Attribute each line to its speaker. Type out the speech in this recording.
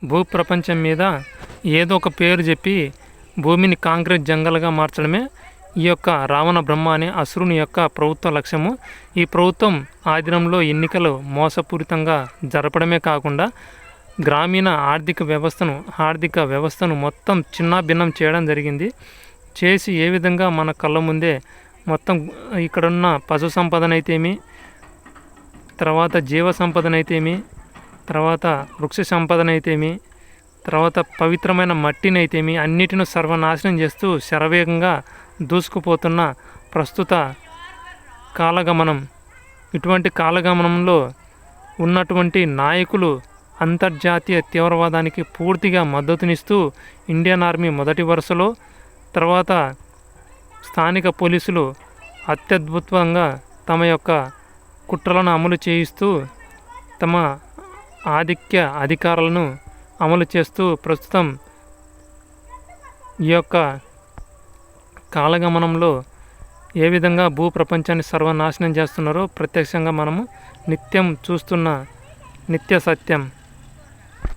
Speaker 1: భూప్రపంచం మీద ఏదో ఒక పేరు చెప్పి భూమిని కాంక్రీట్ జంగల్గా మార్చడమే ఈ యొక్క రావణ బ్రహ్మ అనే అసురుని యొక్క ప్రభుత్వ లక్ష్యము. ఈ ప్రభుత్వం ఆధీనంలో ఎన్నికలు మోసపూరితంగా జరపడమే కాకుండా గ్రామీణ ఆర్థిక వ్యవస్థను మొత్తం చిన్నాభిన్నం చేయడం జరిగింది. చేసి ఏ విధంగా మన కళ్ళ ముందే మొత్తం ఇక్కడున్న పశు సంపదనైతేమి, తర్వాత జీవ సంపదనైతేమి, తర్వాత వృక్ష సంపదనైతేమి, తర్వాత పవిత్రమైన మట్టినైతేమి అన్నిటిని సర్వనాశనం చేస్తూ శరవేగంగా దూసుకుపోతున్న ప్రస్తుత కాలగమనం. ఇటువంటి కాలగమనంలో ఉన్నటువంటి నాయకులు అంతర్జాతీయ తీవ్రవాదానికి పూర్తిగా మద్దతునిస్తూ ఇండియన్ ఆర్మీ మొదటి వరుసలో, తర్వాత స్థానిక పోలీసులు అత్యద్భుతంగా తమ యొక్క కుట్రలను అమలు చేయిస్తూ తమ ఆధిక్య అధికారాలను అమలు చేస్తూ ప్రస్తుతం ఈ యొక్క కాలగమనంలో ఏ విధంగా భూప్రపంచాన్ని సర్వనాశనం చేస్తున్నారో ప్రత్యక్షంగా మనము నిత్యం చూస్తున్న నిత్య సత్యం.